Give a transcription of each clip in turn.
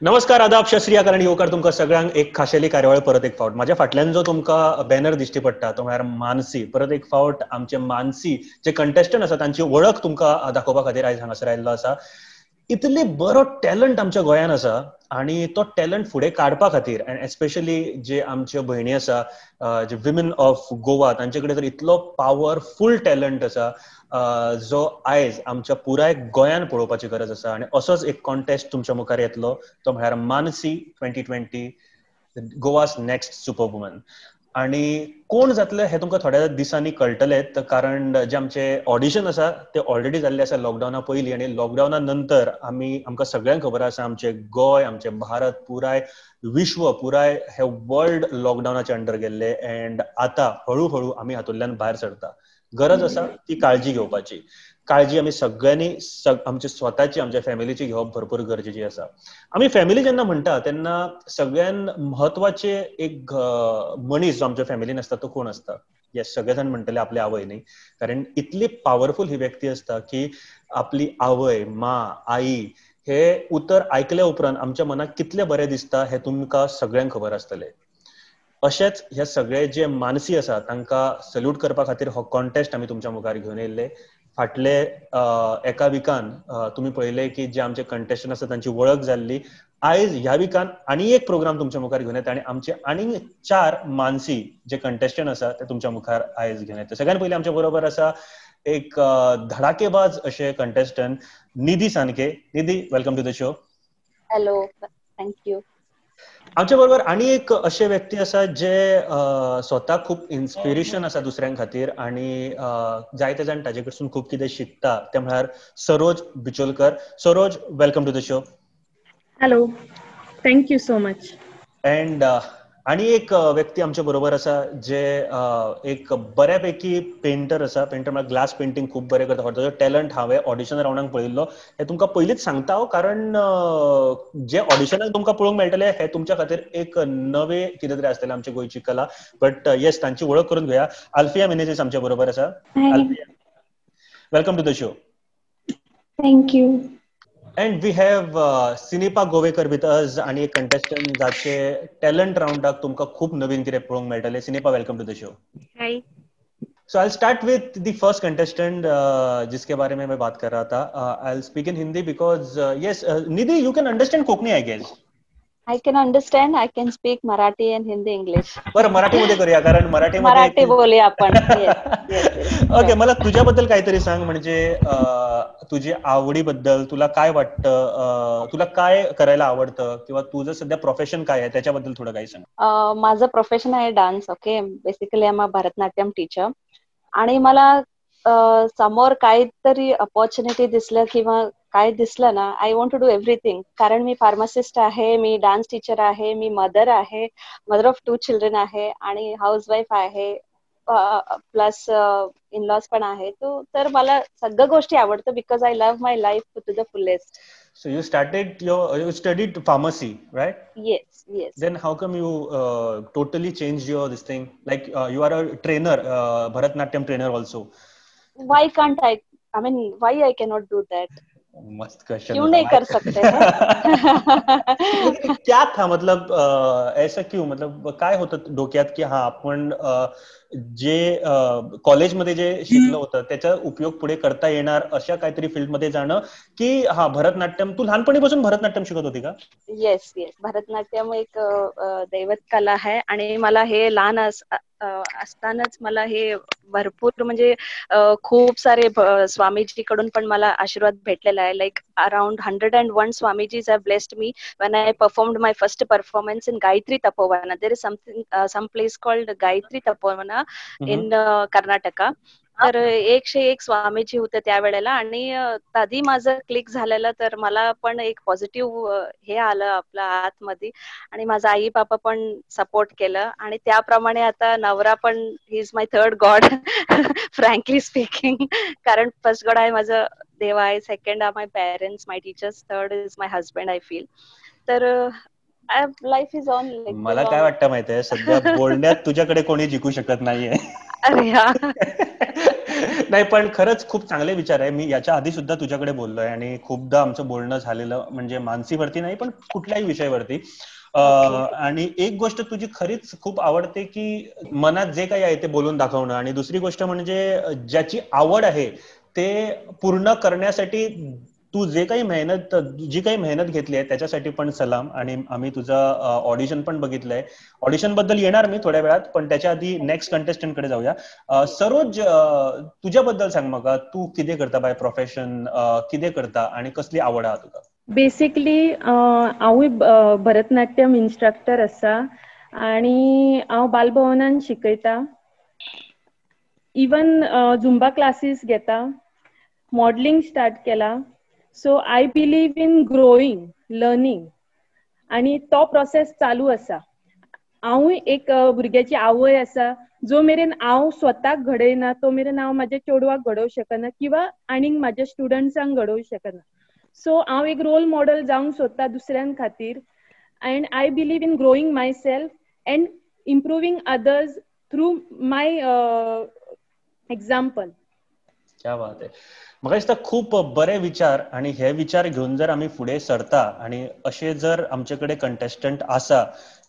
नमस्कार, आदाब, सत श्री अकाल आणि येवकार तुमकां सगळ्यांक एक खाशेली कार्यावळ परत एक फावट. माझ्या फाटल्यान जो तुमकां बॅनर दिश्टी पडटा तो म्हळ्यार मानसी. परत एक फावट आमचे मानसी जे कंटेस्टंट आसा तांची वळख तुमकां दाखोवपा खातीर आयज हांगासर आयिल्लो आसा. इतले बरो टॅलंट आमच्या गोंयांत आसा आणि तो टॅलंट फुडें काडपा खातीर एंड एस्पेशली जे आमच्यो भयणी आसा, जे विमेन ऑफ गोवा, तांचे कडेन तर इतलो पॉवरफूल टॅलंट आसा जो आयज आमच्या पुराय गोंयांत पळोवपाची गरज आसा. आनी असोच एक कॉन्टेस्ट तुमच्या मुखार येतलो, तो म्हळ्यार Mansi 2020 Goa's next super woman. आणि कोण जातले हे तुमकां थोड्या दिसांनी कळटलेच, कारण जे आमचे ऑडिशन आसा ते ऑलरेडी जाल्ले आसा लॉकडावना पयलीं, आनी लॉकडावना नंतर आमकां सगळ्यांक खबर आसा आमचे गोंय, आमचे भारत, पुराय विश्व, पुराय हे वर्ल्ड लॉकडावनाच्या अंडर गेल्ले. एंड आतां हळू आमी हातूंतल्यान भायर सरता. गरज आसा ती काळजी घेवपाची. काळजी आमी सगळ्यांनी आमची स्वताची, आमच्या फॅमिलीची घेवप भरपूर गरजेची आसा. आमी फॅमिली जेन्ना म्हणटा तेन्ना सगळ्यान म्हत्वाचे एक मनीस जो आमच्या फॅमिलीन आसता तो कोण आसता? येस, सगळे जाण म्हणटले आपली आवय न्ही. कारण इतली पॉवरफूल ही व्यक्ती आसता की आपली आवय, आई हे उतर आयकल्या उपरांत आमच्या मनाक कितले बरें दिसता हे तुमकां सगळ्यांक खबर आसतलें. अशेंच हे सगळे जे मानसी आसा तांकां सल्यूट करपा खातीर हो कॉन्टेस्ट आमी तुमच्या मुखार घेवन येयल्ले. फाटले एका विकान तुमी पळयले की जे आमचे कंटेस्टंट आसा तांची वळख जाल्ली. आयज ह्या विकान आनी एक प्रोग्राम तुमच्या मुखार घेवन येता आनी आमचे आनीक 4 मानसी जे कंटेस्टंट आसा ते तुमच्या मुखार आयज घेवन येता. सगळ्यान पयलीं आमच्या बरोबर आसा एक धडाकेबाज अशे contestant Nidhi Sanke. Nidhi, welcome to the show. Hello, thank you. आमच्या बरोबर आनी एक अशे व्यक्ती आसा जे स्वता खूब इन्स्पिरेशन आसा दुसऱ्यां खातीर आणि जायते जाण ताजे कडसून खूब कितें शिकता, ते म्हळ्यार Saroj Bicholkar. Saroj, welcome to the show. Hello, thank you so much. And आनी एक व्यक्ती आमच्या बरोबर आसा जे एक बऱ्यापैकी पेंटर आसा. पेंटर म्हळ्यार ग्लास पेंटिंग खूब बरें करता. ताजो टॅलंट हांवें ऑडिशन रावंडाक पळयल्लो. हे तुमकां पयलींच सांगता हांव, कारण जे ऑडिशनाक तुमकां पळोवंक मेळटले हे तुमच्या खातीर एक नवे कितें तरी आसतलें, आमची गोंयची कला. बट येस, तांची वळख करून घेवया. आल्फिया मेनेझीस आमच्या बरोबर आसा. Alfiya, welcome to the show. Thank you. And we have Sinipa Govekar with us, आणि एक कंटेस्टंट जाचे टॅलंट राउंडाक तुमकां खूब नवीन कितें पळोवंक मेळटलें. Sinipa, welcome to the show. Hi. So I'll start with the first contestant जिसके बारे में मैं बात कर रहा था. I'll speak in Hindi because yes, Nidhi, you can understand Konkani, I guess. I can understand. I can speak Marathi and Hindi, English. बरं, मराठीमध्ये करूया, कारण मराठीमध्ये मराठी बोलूया आपण. ओके, मला तुझ्याबद्दल काहीतरी सांग. म्हणजे तुझी आवडीबद्दल तुला काय वाटतं, तुला काय करायला आवडतं, किंवा तुझं सध्या प्रोफेशन काय आहे त्याच्याबद्दल थोडं काही सांग. माझं प्रोफेशन आहे dance. Okay, basically I am a Bharatanatyam teacher. आणि मला समोर काहीतरी अपॉर्च्युनिटी दिसलं किंवा काय दिसलं ना, I want to do everything. कारण मी फार्मासिस्ट आहे, मी डान्स टीचर आहे, मी मदर आहे, मदर ऑफ 2 चिल्ड्रन आहे, आणि हाऊसवाईफ आहे, प्लस इन लॉज पण आहे. तर मला सगळ्या गोष्टी आवडतं, because I love my life to the fullest. So you studied pharmacy, right? Yes. Then how come you totally changed your this thing? Like you are a trainer, Bharatnatyam trainer also. Why can't I? I mean, why I cannot do that? मस्त question. क्यों नहीं कर सकते हैं? क्या था, मतलब ऐसा क्यों, मतलब काय होतं डोक्यात की हा आपण जे कॉलेजमध्ये जे शिकलं होतं त्याचा उपयोग पुढे करता येणार अशा काहीतरी फील्डमध्ये जाणं, की हा भरतनाट्यम, तू लहानपणीपासून भरतनाट्यम शिकत होती का? येस. भरतनाट्यम एक दैवत कला आहे, आणि मला हे लहान असतानाच मला हे भरपूर म्हणजे खूप सारे स्वामीजीकडून पण मला आशीर्वाद भेटलेला आहे. लाईक अराउंड 101 स्वामीजीज have blessed me when I performed my first performance in Gayatri Tapovana. There is some place called Gayatri Tapovana in Karnataka. तर 101 स्वामीजी होते त्यावेळेला, आणि तधी माझं क्लिक झालेलं. तर मला पण एक पॉझिटिव्ह हे आलं आपल्या आतमध्ये, आणि माझा आई बाबा पण सपोर्ट केलं, आणि त्याप्रमाणे आता नवरा पण he is my third god, frankly speaking. कारण फर्स्ट गॉड आहे माझं देव आहे, second are my parents, my teachers, third is my husband, I feel. तर लाईफ इज ऑन. मला काय वाटतं माहितीये, सध्या बोलण्यात तुझ्याकडे कोणी जिंकू शकत नाहीये. अरे नाही, पण खरंच खूप चांगले विचार आहे. मी याच्या आधी सुद्धा तुझ्याकडे बोललोय आणि खूपदा आमचं बोलणं झालेलं, म्हणजे मानसीवरती नाही पण कुठल्याही विषयावरती. आणि एक गोष्ट तुझी खरीच खूप आवडते की मनात जे काही आहे ते बोलून दाखवणं, आणि दुसरी गोष्ट म्हणजे ज्याची आवड आहे ते पूर्ण करण्यासाठी तू जी काही मेहनत घेतली आहे त्याच्यासाठी पण सलाम. आणि आम्ही तुझं ऑडिशन पण बघितलंय. ऑडिशन बद्दल येणार मी थोड्या वेळात, पण त्याच्या आधी नेक्स्ट कंटेस्टंट कडे जाऊया. सरोज, तुझ्याबद्दल सांग म्हाका. तू कितें करता बाय प्रोफेशन, कितें करता आणि कसली आवड आहा तुका? बेसिकली हांवूय भरतनाट्यम इन्स्ट्रक्टर आसा आणि हांव बालभवनान शिकयता. इवन झुंबा क्लासेस घेता, मॉडलिंग स्टार्ट केला. So I believe in growing, learning, आणि तो प्रोसेस चालू आसा. हांवूय एक भुरग्याची आवय आसा. जो मेरेन हांव स्वताक घडयना तो मेरेन हांव म्हाज्या चेडवाक घडोवंक शकना किंवा आनीक म्हाज्या स्टुडंट्सांक घडोवंक शकना. सो हांव एक रोल मॉडेल जावंक सोदता दुसऱ्यां खातीर. And I believe in growing myself and improving others through my example. क्या बात आहे. म्हाका दिसता खूप बरे विचार, आणि हे विचार घेऊन जर आम्ही फुडें सरता आणि असे जर आमच्याकडे कंटेस्टंट आसा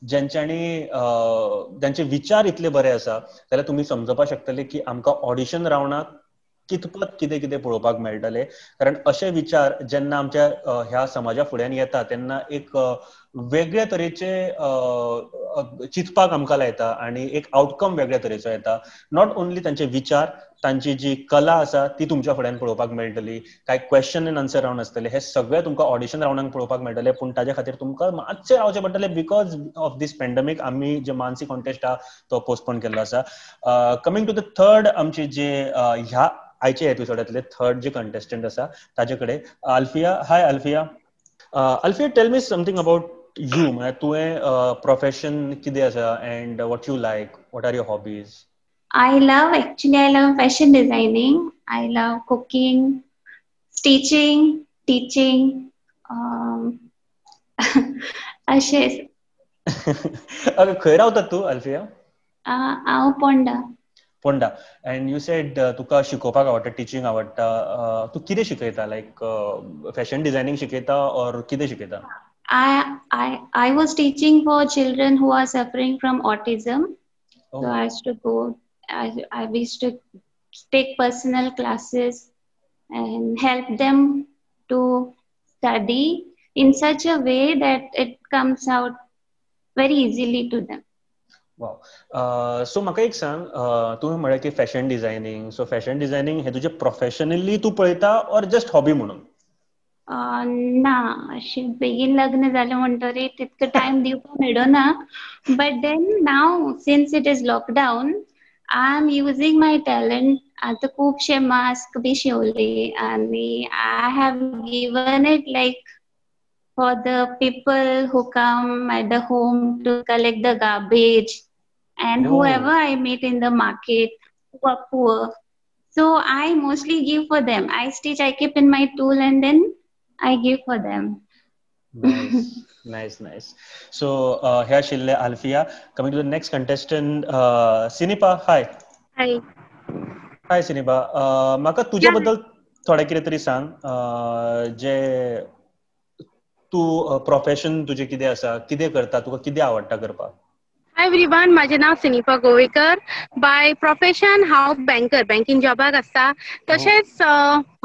ज्यांचे विचार इतले बरे आसा, जाल्यार तुम्ही समजपाक शकतले की आमकां ऑडिशन रावंडाक कितपत कितें कितें पळोवपाक मेळटले. कारण असे विचार जेन्ना आमच्या ह्या समाजा फुड्यान येता तेन्ना एक वेगळ्या तरेचे चिंतपाक आमकां लायता आणि एक आउटकम वेगळ्या तरेचो येता. नॉट ओन्ली तांचे विचार, तांची जी कला आसा ती तुमच्या फुड्यान पळोवपाक मेळटली. काय क्वेश्चन एंड आन्सर राउंड आसतले, हे सगळे तुमकां ऑडिशन राउंडाक पळोवपाक मेळटले. पूण ताजे खातीर तुमकां मातशें रावचें पडटले बिकॉज ऑफ दीस पॅन्डेमीक. आमी जे मानसी कॉन्टेस्ट आहा तो पोस्टपोन केल्लो आसा. कमिंग टू द थर्ड, आमचे जे ह्या आयच्या एपिसोडांतले थर्ड जे कंटेस्टंट आसा ताजे कडेन Alfiya. Hi Alfiya. Alfiya, tell me something about you. म्हळ्यार तुवें प्रोफेशन कितें आसा and what you like, what are your hobbies? I love fashion designing. I love cooking, stitching, teaching. अशेंच. खंय रावता तू अल्फिया? हांव Ponda. Ponda. And you said तुका शिकोवपाक आवडटा, टिचींग आवडटा. तू कितें शिकयता? लायक फॅशन डिझायनिंग शिकयता ऑर कितें शिकयता? I was teaching for children who are suffering from autism. Oh. So I used to go. I used to take personal classes and help them to study in such a way that it comes out very easily to them. Wow. So म्हाका एक सांग, तुवें म्हळें की fashion designing. So fashion designing हे तुजें professionally तूं पळयता ऑर जस्ट हॉबी म्हणून? ना, अशें बेगीन लग्न जालें म्हणटरी तितको टायम दिवपाक मेळना. But then now since it is lockdown, I am using my talent. आतां खुबशे मास्क बी शिवले आणि I have given it like for the people who come at the home to collect the garbage and whoever I meet in the market who are poor. So I mostly give for them. I stitch, I keep in my tool and then I give for them. Nice. So here आशिल्ले Alfiya. Coming to the next contestant, Sinipa. Hi Sinipa. म्हाका तुझ्या बद्दल थोडें कितें तरी सांग. जे तू profession तुझे कितें आसा, कितें करता, तुका कितें आवडटा करपाक? हाय एव्हरीवन, माझे नाव सिनिपा गोवेकर. बाय प्रोफेशन हांव बँकिंग जॉबाक आसता. तशेंच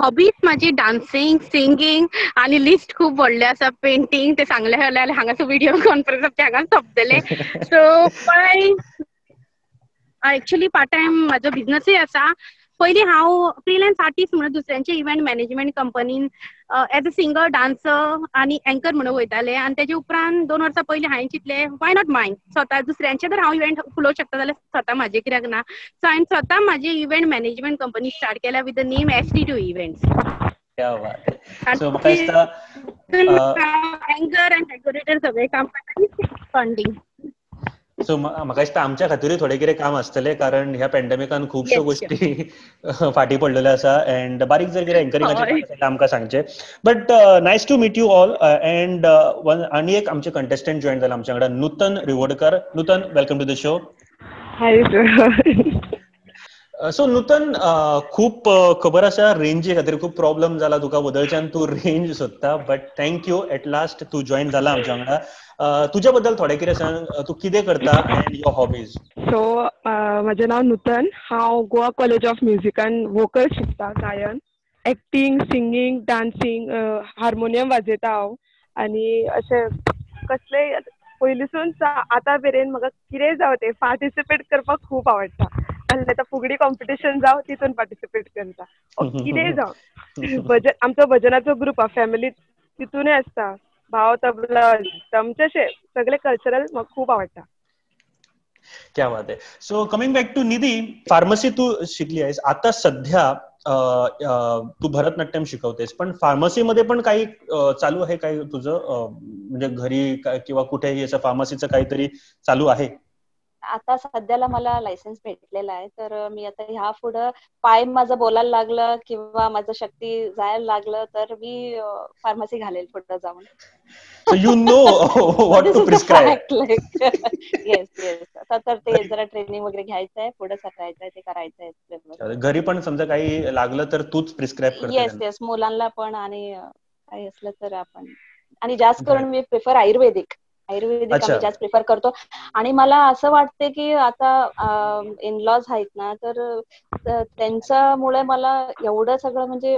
हॉबीज माझी डान्सिंग, सिंगिंग आणि लिस्ट खूप व्हडले आसा. पेंटिंग ते सांगले जाल्यार हांगासर व्हिडिओ कॉन्फरन्स हांगा सोंपतले. So by actually part time माझो बिझनसय आसा. पयलीं हांव फ्रीलान्स आर्टिस्ट म्हणून दुसऱ्यांचे इव्हेंट मॅनेजमेंट कंपनीन एज अ सिंगर, डान्सर आणि अँकर म्हणून वयताले. आनी तेजे उपरांत 2 वर्सां पयलीं हांवें चिंतलें वाय नॉट मायंड, स्वता दुसऱ्यांचे जर हांव इव्हेंट उलोवंक शकता जाल्यार स्वता म्हाजे कित्याक ना. सो हांवें स्वता म्हाजी इव्हेंट मॅनेजमेंट कंपनी स्टार्ट केल्या with the name ST2 events. So म्हाका दिसता अँकर आनी डेकोरेटर सगळें काम करता. फंडिंग. सो म्हाका दिसता आमच्या खातीरूय थोडें कितें काम आसतलें, कारण ह्या पॅन्डेमिकान खुबश्यो गोश्टी फाटीं पडलेल्यो आसा. अँड बारीक जर कितें एंकरिंगाचें काम आसा आमकां सांगचें. But nice to meet you all. And आनी एक आमचे कंटेस्टंट जॉईन जाला आमच्या वांगडा, Nutan Rivodkar. Nutan, welcome to the show. Hi sir. So Nutan खूप खबर आसा रेंजी खातीर खूप प्रॉब्लेम जाला तुका वदळच्यान तूं रेंज सोदता, बट थँक्यू एट लास्ट तूं जॉईन जाला आमच्या वांगडा. तुज्या बद्दल थोडें कितें सांग, तूं कितें करता एंड युअर हॉबीज. सो म्हजें नांव नूतन. हांव गोवा कॉलेज ऑफ म्युझिकान वोकल शिकता, गायन, एक्टींग, सिंगींग, डान्सिंग, हार्मोनियम वाजयता हांव. आनी अशें कसलेय पयलींसून आतां मेरेन म्हाका कितेंय जावं तें पार्टिसिपेट करपाक खूब आवडटा. नाजाल्यार आतां फुगडी कॉम्पिटिशन जावं तितून पार्टिसिपेट करता, कितेंय जावं. आमचो भजनाचो ग्रूप आहा फॅमिली, तितूनय आसता. भाव तबला, आमचे अशें सगळे कल्चरल म्हाका खूब आवडटा. क्या बात आहे. So coming back to Nidhi, pharmacy तू शिकली आहेस आता सध्या, तू भरतनाट्यम शिकवतेस, पण फार्मसीमध्ये पण काही चालू आहे काही तुझं, म्हणजे घरी किंवा कुठेही असं फार्मसीचं काहीतरी चालू आहे? आता सध्याला मला लायसन्स भेटलेला आहे, तर मी आता ह्या पुढं पाय माझं बोलायला लागलं किंवा माझं शक्ती जायला लागलं तर मी फार्मसी घालेल पुढे जाऊन. So you know what to prescribe. Yes yes. आता तर ते जरा ट्रेनिंग वगैरे घ्यायचं आहे, पुढे सरायचं आहे, ते करायचं आहे. घरी पण समजा काही लागलं तर तूच प्रिस्क्राईब करते? येस येस, मुलांना पण आणि काही असलं तर आपण. आणि जास्त करून मी प्रिफर आयुर्वेदिक आम्ही जास्त प्रिफर करतो. आणि मला असं वाटते की आता इन लॉज आहेत ना, तर त्यांच्यामुळे मला एवढं सगळं म्हणजे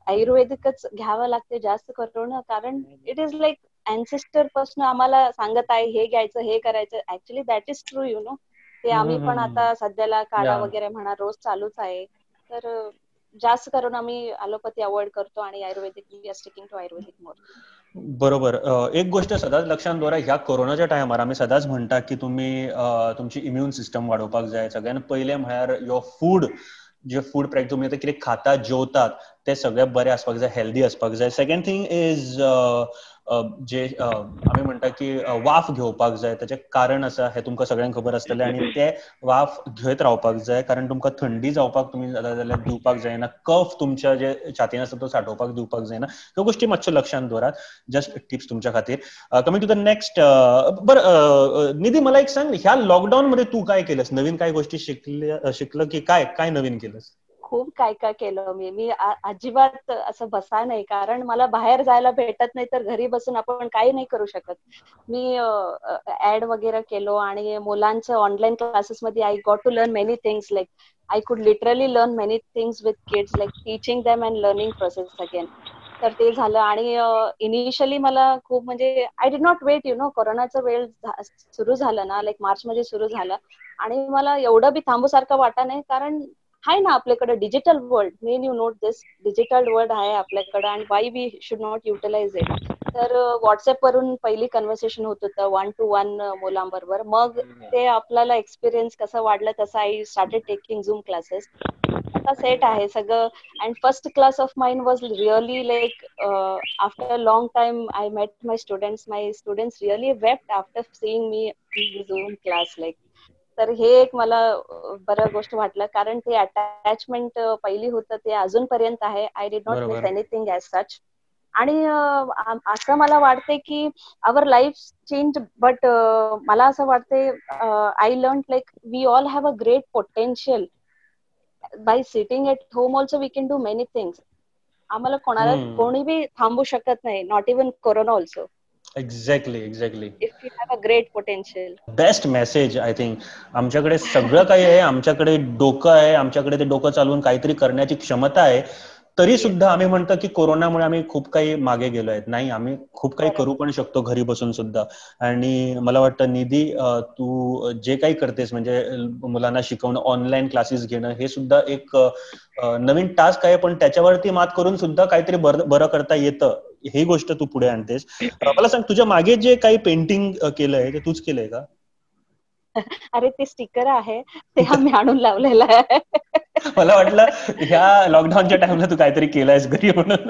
आयुर्वेदिकच घ्यावं लागते जास्त करून, कारण इट इज लाईक अँसेस्टर पासून आम्हाला सांगत आहे हे घ्यायचं, हे करायचं. Actually that is true, you know. ते आम्ही पण आता सध्याला काढा वगैरे म्हणा रोज चालूच आहे. तर जास्त करून आम्ही ॲलोपॅथी अवॉइड करतो आणि आयुर्वेदिक, वी आर स्टिकिंग टू आयुर्वेदिक मोर. बरोबर. एक गोष्ट सदांच लक्षात दवरा, ह्या कोरोनाच्या टायमार आम्ही सदांच म्हणटा की तुम्ही तुमची इम्युन सिस्टम वाडोवपाक जाय. सगळ्यात पयलें म्हळ्यार युअर फूड, जे फूड प्रॅक्टीस तुम्ही आता कितें खातात जेवतात ते सगळें बरें आसपाक जाय, हेल्दी आसपाक जाय. सेकंड थिंग इज जे आमी म्हणटा की वाफ घेवपाक जाय. ताचें कारण आसा, हें तुमकां सगळ्यांक खबर आसतलें. आनी ते वाफ घेत रावपाक जाय, कारण तुमकां थंडी जावपाक तुमी जाल्यार दिवपाक जायना. कफ तुमच्या जे छातीन आसा तो साठोवपाक दिवपाक जायना. ह्यो गोश्टी मातश्यो लक्षांत दवरात. जस्ट टिप्स तुमच्या खातीर. Coming to the next. बरं निधी, मला एक सांग, ह्या लॉकडाऊन मध्ये तू काय केलंस? नवीन काय गोष्टी शिकलं की काय नवीन केलंस? खूप काय काय केलं मी अजिबात असं बसा नाही, कारण मला बाहेर जायला भेटत नाही, तर घरी बसून आपण काही नाही करू शकत. मी ऍड वगैरे केलो आणि मुलांचं ऑनलाईन क्लासेस मध्ये I got to learn many things. Like I could literally learn many things with kids, like teaching them and learning process again. तर ते झालं. आणि इनिशियली मला खूप म्हणजे I did not wait, you know. कोरोनाचा वेळ सुरू झाला ना, लाईक मार्च मध्ये सुरू झाला, आणि मला एवढं बी थांबू सारखं वाटा नाही, कारण आहे ना आपल्याकडे digital world. Man you note this, digital world आहे आपल्याकडे, आणि why we should not utilise it. तर व्हॉट्सअप वरून पहिली कन्व्हर्सेशन होत होतं 1 to 1 मुलांबरोबर. मग ते आपल्याला एक्सपिरियन्स कसं वाढलं तसं I started taking zoom classes. आता सेट आहे सगळं. And first class of mine was really like after long time I met my students really wept after seeing me in zoom class. Like तर हे एक मला बरं गोष्ट वाटलं, कारण ते अटॅचमेंट पहिली होतं ते अजूनपर्यंत आहे. I did not miss anything as such. आणि असं मला वाटते की आवर लाईफ चेंज, बट मला असं वाटते I learn like we all have a great potential. By sitting at home also we can do many things. आम्हाला कोणी बी थांबू शकत नाही, not even corona also. Exactly. If you have a great potential. Best message I think. आमच्याकडे सगळं काही आहे, आमच्याकडे डोकं आहे, आमच्याकडे ते डोकं चालवून काहीतरी करण्याची क्षमता आहे, तरी सुद्धा आम्ही म्हणतो की कोरोनामुळे आम्ही खूप काही मागे गेलो आहेत. नाही, आम्ही खूप काही करू पण शकतो घरी बसून सुद्धा. आणि मला वाटतं निधी, तू जे काही करतेस म्हणजे मुलांना शिकवणं, ऑनलाईन क्लासेस घेणं, हे सुद्धा एक नवीन टास्क आहे, पण त्याच्यावरती मात करून सुद्धा काहीतरी बरं करता येतं, ही गोष्ट तू पुढे आणतेस. मला सांग, तुझ्या मागे जे काही पेंटिंग केलंय ते तूच केलंय का? अरे ते स्टिकर आहे, ते आम्ही आणून लावलेलं आहे. मला वाटलं ह्या लॉकडाऊनच्या टाइमला तू काहीतरी केलंयस घरी म्हणून.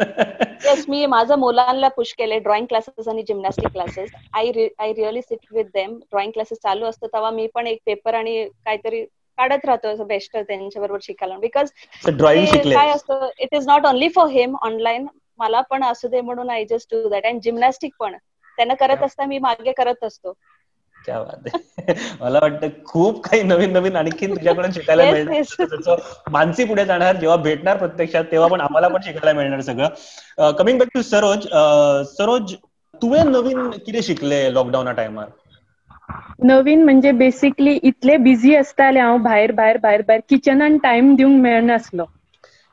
येस, मी माझ्या मुलांना पुश केले ड्रॉइंग क्लासेस आणि gymnastic classes. I really sit with them. Drawing classes चालू असतो तेव्हा मी पण एक पेपर आणि काहीतरी काढत राहतो बेस्ट त्यांच्याबरोबर शिकायला. बिकॉज ड्रॉइंग शिकले काय असतं, it is not only for him online, मला पण असू दे म्हणून I just do that. And gymnastic पण त्यांना करत असता मी मागे करत असतो. क्या बात आहे. मला वाटतं खूप काही नवीन नवीन आणखी तुझ्याकडून शिकायला Yes, मिळणार. yes. जसं मानसी पुढे जाणार, जेव्हा भेटणार प्रत्यक्षात तेव्हा पण आम्हाला पण शिकायला मिळणार सगळं. Coming back to Saroj, Saroj तुवें नवीन कितें शिकले लॉकडाऊना टायमार? नवीन म्हणजे बेसिकली इतले बिझी असताले हांव भायर भायर भायर भायर किचनान टाइम दिवंक मेळनासलो.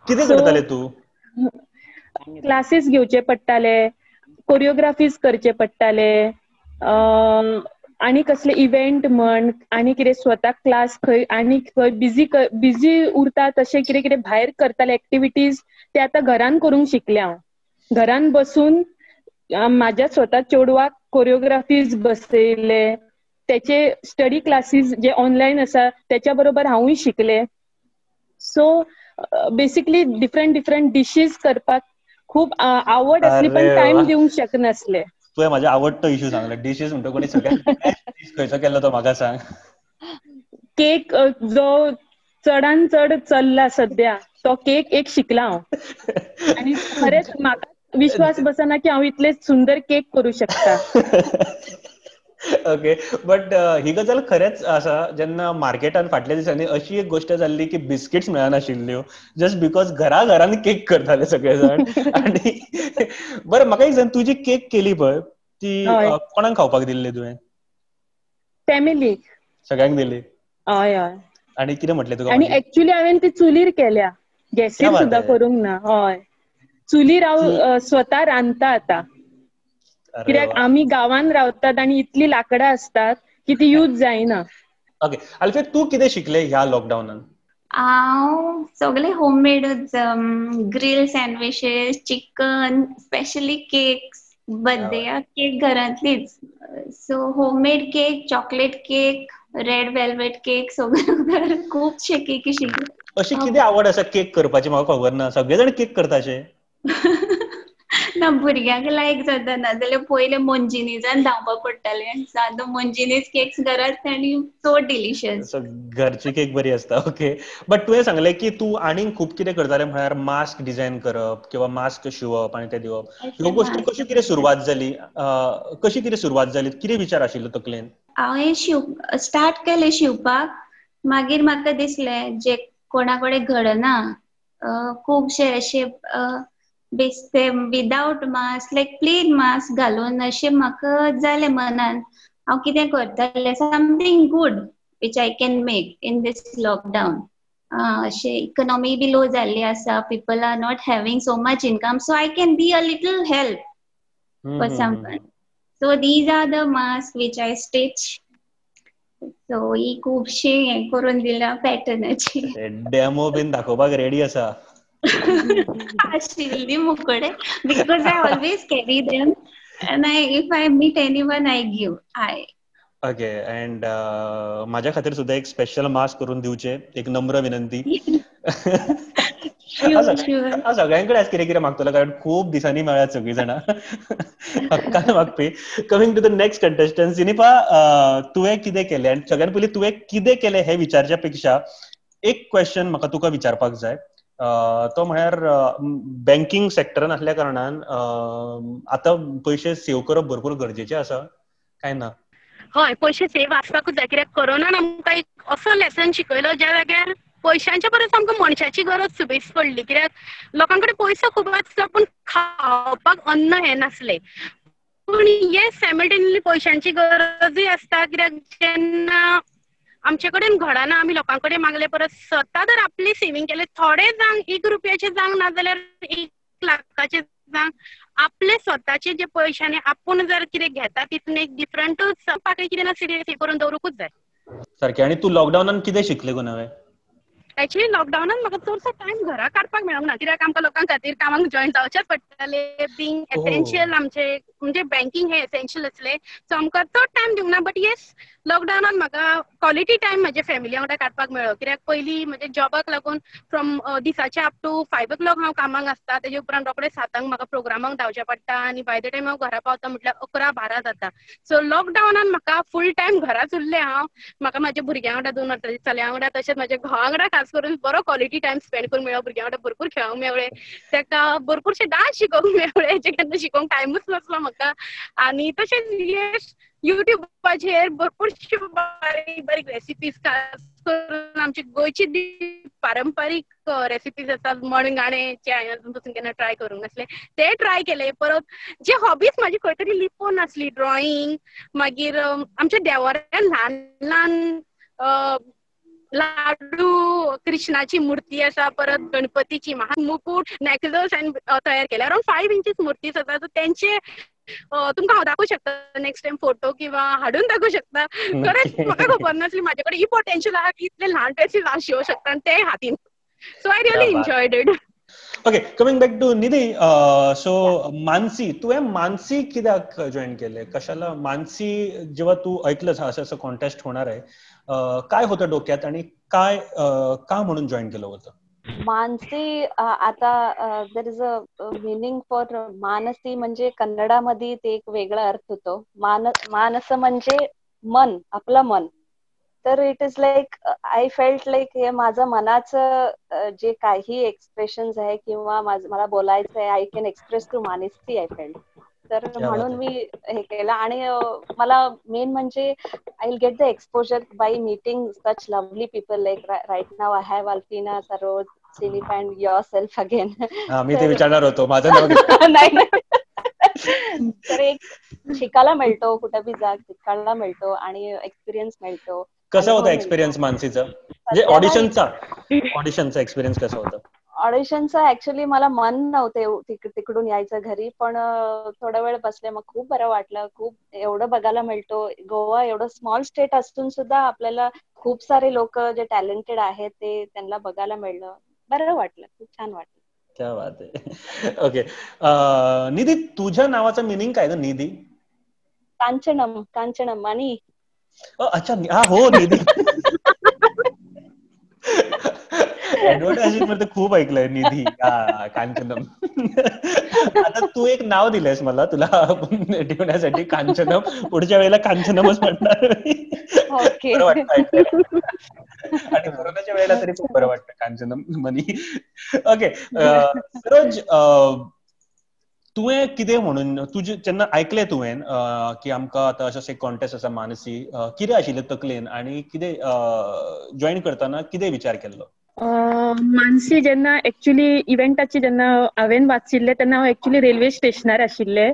कितें So, करताले तू? क्लासेस घेवचे पडटाले, कोरिओग्राफीज करचे पडटाले, आनी कसले इव्हेंट म्हण आनी कितें स्वता क्लास खंय आनी खंय बिझी उरता तशें कितें कितें भायर करताले एक्टिविटीज ते आतां घरान करूंक शिकले हांव. घरान बसून म्हाज्या स्वता चेडवाक कोरिओग्राफीज बसयले, त्याचे स्टडी क्लासेस जे ऑनलायन आसा त्याच्या बरोबर हांवूय शिकले. सो बेसिकली डिफरंट डिशीज करपाक खूप आवड असली पण अरे टाइम वा, दिवंक शकनासले. तुवें म्हाज्या आवडतो इश्यू सांगलो, डिशीज म्हणटकूच सगळ्यात बेस्ट डिश खंयचो केल्लो तो म्हाका सांग. केक जो चडान चड चल्ला सध्या तो केक एक शिकला हांव. आणि खरेंच म्हाका विश्वास बसना की हांव इतले सुंदर केक करू शकता. ओके, बट ही गजाल खरेंच आसा जेन्ना मार्केटान फाटल्या दिसांनी अशी एक गोष्ट जाल्ली की बिस्किट्स मेळनाशिल्ल्यो जस्ट बिकॉज घराघरांनी केक करताले सगळे जाण. आणि बरं म्हाका एक सांग, तू जी केक केली पळय ती हय. कोणाक खावपाक दिल्ली तुवें? फॅमिलीक. सगळ्यांक दिली? हय हय. आणि कितें म्हटलें तुका आणि मागीर? एक्चुअली हांवेन ती चुलीर केल्या, क्या गॅसीर बात सुद्दां है. करूंक ना. हय, चुलीर हांव स्वता रांदता आतां. अरे कित्याक वा. आमी गांवान रावतात आनी इतली लाकडां असतात की ती यूज जायना. ओके, अल्फे तू कितें शिकले ह्या लॉकडाऊनान? हांव सगळे होममेडच, grill sandwiches, chicken, specially cakes, birthday cake घरांतलीच. So homemade cake, chocolate cake, red velvet cake सगळे खूपशे केकी शिकले. अशी कितें आवड आसा केक करपाची म्हाका खबर ना, सगळे जाण केक करताशे. ना भुरग्यांक लायक जाता, ना जाल्यार पयले मोंजिनीजान धांवपा पडटाले. आतां मोंजिनीज केक्स घरात आनी सो डिलिशियस. घरची केक बरी असता. ओके, बट तुवें सांगलें की तू आनीक खूब कितें करतालें म्हळ्यार मास्क डिझायन करप किंवा मास्क शिवप आनी ते दिवप. ह्यो गोश्टी कशी कितें सुरवात जाली? कशी कितें सुरवात जाली? कितें विचार आशिल्लो तकलेन? हांवें स्टार्ट केलें शिवपाक. मागीर म्हाका दिसलें जे कोणा कडेन घडना, खुबशे अशे बेश्टे विदाउट मास्क, लायक प्लेन मास्क घालून अशें म्हाका जालें मनान हांव कितें करतलें, something good which I can make in this lockdown. अशें इकॉनॉमी बी लो जाल्ली आसा, people are not having so much income, so I can be a little help for someone. So these are the masks which I stitch. So ही खूबशी हें करून दिला पॅटर्नाची. Demo bin दाखोवपाक ready आसा? आशिल्ली मुकडे, because I always carry them and if I meet anyone I give. Okay, and माझ्या खातीर सुद्धा एक स्पेशल मास्क करून दिवचे, एक नम्र विनंती. Sure. सगळ्यांकडे आज कितें कितें मागतलो, कारण खूप दिसांनी मेळ्यात सगळीं जाणां हक्कान मागपी. Coming to the next contestant, Sinipa, तुवें कितें केलें आनी सगळ्यान पयलीं तुवें कितें केलें हें विचारच्या पेक्षा एक क्वेश्चन म्हाका तुका विचारपाक जाय. तो म्हळ्यार बँकिंग सेक्टरान आसल्या कारणान आतां पयशे सेव करप भरपूर गरजेचें आसा काय ना? हय, पयशे सेव आसपाकूच जाय, कित्याक कोरोनान आमकां एक असो लेसन शिकयलो ज्या जाग्यार पयशांच्या परस आमकां मनशाची गरज सुबेज पडली. कित्याक लोकां कडेन पयसो खूब आसता पूण खावपाक अन्न हें नासलें. पूण येस, सायमल्टेनियसली पयशांची गरजूय आसता, कित्याक जेन्ना आमचे कडेन घडना आमी लोकां कडेन मागले परस स्वता जर आपली सेविंग केले, थोडे जांक 1 रुपयाचे जांक ना जाल्यार 1 लाखाचे जांक आपले स्वताचे जे पयशांनी आपूण जर कितें घेता तितून एक डिफरंटूच पाकळी कितें ना सेव करून दवरूंकूच जाय. सारकें. आनी तूं लॉकडावनान कितें शिकलें गो नवें? एक्चुअली लॉकडावनान म्हाका चडसो टायम घरा काडपाक मेळूंक ना, कित्याक आमकां लोकां खातीर कामाक जॉयन जावचेच पडटालें. बींग एसेन्शियल आमचे म्हणजे बँकिंग हे एसेन्शियल आसलें, सो आमकां चड टायम दिवंक ना. बट येस, लॉकडावनान म्हाका क्वॉलिटी टायम म्हाज्या फॅमिली वांगडा काडपाक मेळ्ळो. कित्याक पयलीं म्हणजे जॉबाक लागून फ्रॉम दिसाचे अप टू 5 o'clock हांव कामाक आसता, तेजे उपरांत रोखडें 7 म्हाका प्रोग्रामाक धांवचें पडटा आनी बाय द टायम हांव घरा पावता म्हटल्यार 11-12 जाता. सो लॉकडावनान म्हाका फूल टायम घराच उरलें हांव. म्हाका म्हाज्या भुरग्यां वांगडा 2 वर्सांच्या चल्या वांगडा तशेंच म्हाज्या घोवा वांगडा खास करून बरो क्वॉलिटी टायम स्पेंड करूंक मेळ्ळो. भुरग्यां वांगडा भरपूर खेळूंक मेळ्ळें, ताका भरपूरशे डान्स शिकोवंक मेळ्ळे, जे केन्ना शिकोवंक टायमूच नासलो म्हाका. आनी तशेंच येस, युट्यूबाचेर भरपूरशे बारीक बारीक रेसिपीज, खास करून आमची गोंयची पारंपारीक रेसिपीज आसात, मणगाणे जे हांवें अजून पासून केन्ना ट्राय करूंक नासले ते ट्राय केले. परत जे हॉबीज म्हाजी खंय तरी लिपोवन आसली, ड्रॉइंग, मागीर आमच्या देवाऱ्यांत ल्हान ल्हान लाडू, कृष्णाची मूर्ती आसा, परत गणपतीची मुकुट, नेकलेस तयार केले. अराउंड 5 इंचीस मूर्तीज आसा. सो तेंचे तुमकां हांव दाखोवंक शकता नेक्स्ट टाइम फोटो, किंवा हाडून दाखोवंक शकता. खरेंच म्हाका खबर नासली माझे कडेन ही पोटेन्शियल आहा की इतले ल्हान ड्रेसीस हांव शिवूंक शकता, आनी ते हातीन. So I really enjoyed it. Okay, coming back to Nidhi. So Mansi, तुवें मानसी कित्याक जॉईन केले? कशाला मानसी? जेव्हा तू ऐकलंस असं असं कॉन्टेस्ट होणार आहे, काय होतं डोक्यात आणि काय का म्हणून जॉईन केलं होतं? मानसी, आता there is a meaning for Mansi, म्हणजे कन्नडामध्ये ते एक वेगळा अर्थ होतो. मानस म्हणजे मन, आपलं मन. तर it is like, I felt like हे माझं मनाचं जे काही एक्सप्रेशन्स आहे किंवा मला बोलायचं आहे, I can express to Mansi, I felt. तर म्हणून मी हे केलं. आणि मला मेन म्हणजे I will get the exposure by meeting such lovely people, like right now I have Alfina, Saroj, Sinifa and yourself again. मी ते विचारणार होतो, माझं नाव नाही. तर एक शिकायला मिळतो, कुठे बी जा शिकायला मिळतो आणि एक्सपिरियन्स मिळतो. कसं होतं एक्सपिरियन्स मानसीचा, म्हणजे ऑडिशनचा एक्सपिरियन्स कसा होता? ऑडिशनचा ऍक्च्युली मला मन नव्हते तिकडून यायचं घरी, पण थोडा वेळ बसले, मग खूप बरं वाटलं. खूप एवढं बघायला मिळतो. गोवा एवढं स्मॉल स्टेट असून सुद्धा आपल्याला खूप सारे लोक जे टॅलेंटेड आहेत ते त्यांना बघायला मिळलं. बरं वाटलं, खूप छान वाटलं. क्या बात आहे. ओके, निधी, तुझ्या नावाचं मिनिंग काय ग? निधी? कांचनम, कांचनम. आणि अच्छा, हो, निधी. ऍडव्हर्टायझिंग मध्ये खूप ऐकलंय, निधी, कांचनम. आता तू एक नाव दिलंयस मला, तुला ठेवण्यासाठी, कांचनम. पुढच्या वेळेला कांचनमच म्हणणार. ओके. बरं वाटतं ऐकायला. आणि कोरोनाच्या वेळेला तरी खूप बरं वाटतं कांचनम मनी. ओके, सरोज, तुवें कितें म्हणून तुझे जेन्ना ऐकलें तुवें की आमकां आतां अशें एक कॉन्टेस्ट आसा मानसी, कितें आशिल्लें तकलेन आनी कितें जॉईन करतना कितें विचार केल्लो? मानसी जेन्ना एक्चुअली इव्हेंटाची जेन्ना हांवें वाचिल्लें तेन्ना हांव एक्चुअली रेल्वे स्टेशनार आशिल्लें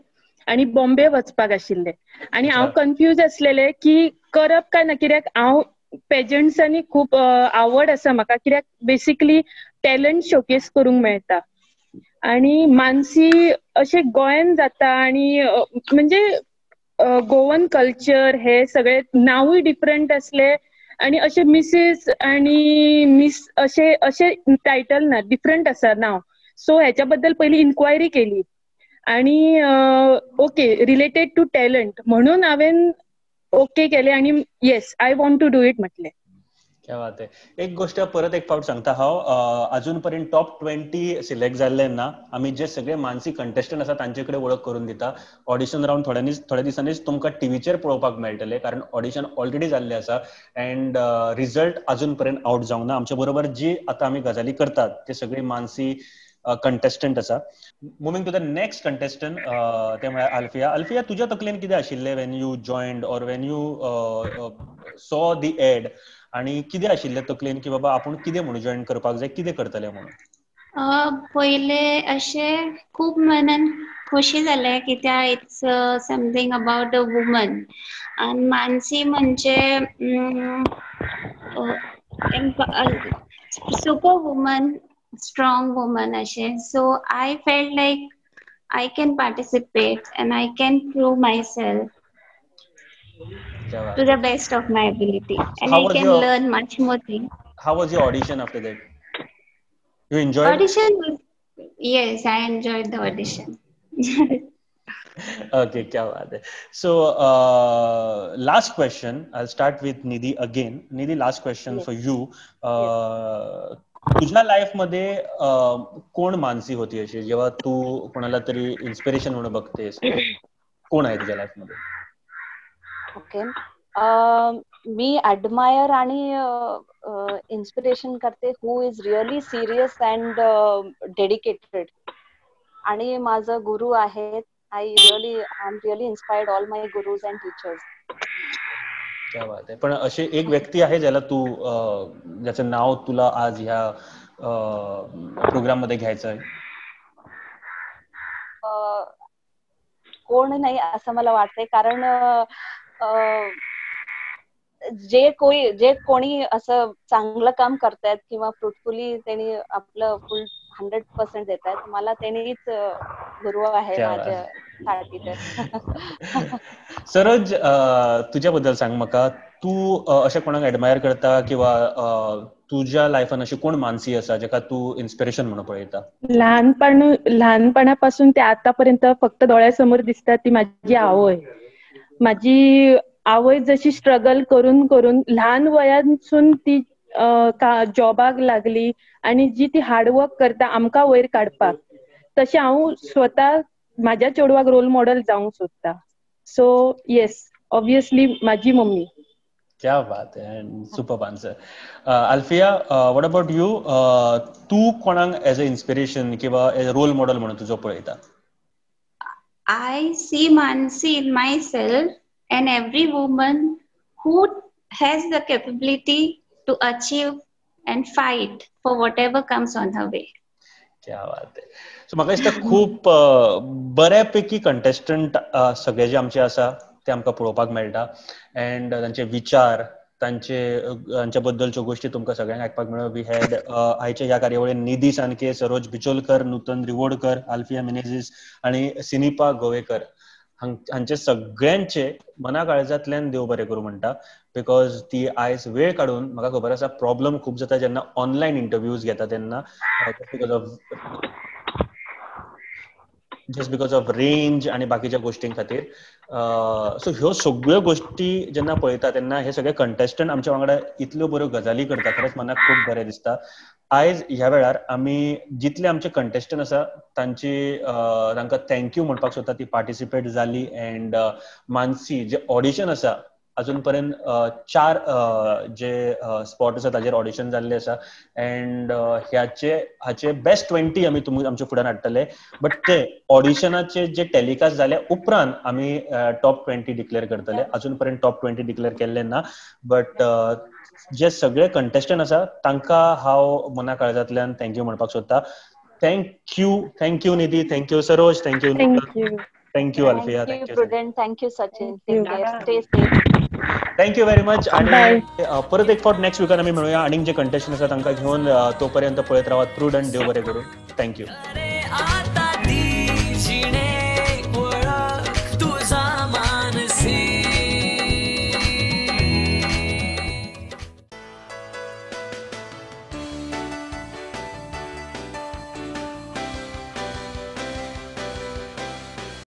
आनी बॉम्बे वचपाक आशिल्लें. आनी हांव कन्फ्यूज आसलेलें की करप काय ना, कित्याक हांव पेजंट्सांनी खूब आवड आसा म्हाका, कित्याक बेसिकली टॅलंट शोकेस करूंक मेळटा. आणि मानसी अशें गोंयान जाता आनी म्हणजे गोवन कल्चर हे सगळे नांवूय डिफरंट असले आणि अशे मिसेस आणि मिस अशे अशे टायटल ना, डिफरंट आसा नांव. सो हेच्या बद्दल पयली इन्क्वायरी केली आणि ओके, रिलेटेड टू टॅलंट म्हणून हांवें ओके केले आणि yes, I want to do it म्हटलें. क्या बात आहे. एक गोष्ट परत एक फावट सांगता हांव, अजूनपर्यंत टॉप 20 सिलेक्ट जाल्ले ना, आमी जे सगळे मानसी कंटेस्टंट आसा तांचे कडेन वळख करून दिता. ऑडिशन रावंड थोड्या दिसांनीच तुमकां टीव्हीचेर पळोवपाक मेळटले, कारण ऑडिशन ऑलरेडी जाल्लें आसा अँड रिझल्ट अजून पर्यंत आउट जावंक ना. आमचे बरोबर जी आतां आमी गजाली करतात ते सगळी मानसी कंटेस्टंट आसा. Moving to the next contestant, ते म्हळ्यार अल्फिया. अल्फिया, तुज्या तकलेन कितें आशिल्लें when you joined or when you saw the ad, आणि कितें आशिल्लें तकलेन की बाबा आपूण कितें म्हणून जॉईन करपाक जाय, कितें करतले म्हणून? पहिले अशें खूब मनान खोशी जालें कित्याक it's something about a woman. आनी मानसी म्हणजे सुपर वुमन, स्ट्रॉंग वुमन अशें. So I felt like I can participate and I can prove myself to the best of my ability, and I can learn much more things. How was your audition after that? You enjoyed? Audition was, yes, I enjoyed the audition. Okay, क्या बात है. So last question, I'll start with Nidhi again. Nidhi, last question for you. तुझ्या life मध्ये कोण मानसी होती अशी, जेव्हा तू कोणाला तरी इन्स्पिरेशन म्हणून बघतेस, कोण आहे तुझ्या लाईफ मध्ये? ओके, मी ऍडमायर आणि इन्स्पिरेशन करते who is really serious and dedicated. आणि माझं गुरु आहेत. I am really inspired all my gurus and teachers. क्या बात आहे. पण अशी एक व्यक्ती आहे ज्याला तू ज्याचं नाव तुला आज ह्या प्रोग्राम मध्ये घ्यायचं आहे? कोण नाही असं मला वाटतंय, कारण जे कोणी असं चांगलं काम करतायत किंवा फ्रुटफुली त्यांनी आपलं फुल 100% देतात, मला त्यांनीच गुरु आहे माझ्यासाठी. तर सरोज, तुझ्याबद्दल सांग म्हाका. तू अशें कोणाक एडमायर करता किंवा तुझ्या लायफान अशी कोण मानसी आसा जेका तू इन्स्पिरेशन म्हणून पळयता? लहानपणापासून ते आतापर्यंत फक्त डोळ्यासमोर दिसतात ती माझी आवय. माझी आवय जशी स्ट्रगल करून करून लहान वयासून ती जॉबाक लागली आणि जी ती हार्डवर्क करता आमकां वयर काडपाक, तशें हांव स्वता माझ्या चेडवाक रोल मॉडेल जावंक सोदता. सो येस, ऑब्वियसली माझी मम्मी. क्या बात है, superb answer. Alfiya, what about you? तू कोणाक एज अ इन्स्पिरेशन किंवा एज अ रोल मॉडेल म्हणून तुजो पळयता? I see Mansi in myself and every woman who has the capability to achieve and fight for whatever comes on her way. क्या बात आहे. So म्हाका दिसता खूप बऱ्यापैकी कंटेस्टंट सगळे जे आमचे आसा ते आमकां पळोवपाक मेळटा, अँड तांचे विचार, तांच्या बद्दलच्यो गोष्टी तुमकां सगळ्यांक आयकपाक मेळ्ळ्यो. वी हॅड आयच्या ह्या कार्यावळीन निधी सानके, सरोज बिचोलकर, नूतन रिवोडकर, आल्फिया मेनेझीस आणि सिनिपा गोवेकर हांचे सगळ्यांचे मना काळजांतल्यान देव बरें करूं म्हणटा. बिकॉज ती आयज वेळ काडून, म्हाका खबर आसा प्रॉब्लम खूब जाता जेन्ना ऑनलायन इंटरव्यूज घेता तेन्ना, जस्ट बिकॉज ऑफ रेंज आणि बाकीच्या गोष्टीं खातीर. सो ह्यो सगळ्यो गोष्टी जेन्ना पळयता तेन्ना हे सगळे कंटेस्टंट आमच्या वांगडा इतल्यो बऱ्यो गजाली करता, खरेंच मनाक खूब बरें दिसता. आयज ह्या वेळार आमी जितले आमचे कंटेस्टंट आसा तांकां थँक्यू म्हणपाक सोदता. ती पार्टिसिपेट जाली, अँड मानसी जे ऑडिशन आसा अजून पर्यंत 4 जे स्पॉट आसा ताजेर ऑडिशन जाल्ले आसा, अँड हाचे बेस्ट 20 आमी आमच्या फुड्यान हाडटले. बट ते ऑडिशनाचे जे टेलिकास्ट जाल्या उपरांत आमी टॉप 20 डिक्लेअर करतले. अजून पर्यंत टॉप 20 डिक्लेअर केल्ले ना. बट जे सगळे कंटेस्टंट आसा तांकां हांव मना काळजांतल्यान थँक्यू म्हणपाक सोदता. Thank you Nidhi, thank you Saroj, thank you thank you Alfiya, thank you Prudent, thank you Sachin. Take care, stay safe. Thank you very much. आणि परत एक फावट नेक्स्ट विकान आमी मेळुया आणि जे कंटेस्टंट आसा तांकां घेऊन. तोपर्यंत पळयत रावात प्रुडंट. देव बरें करूं. थँक्यू.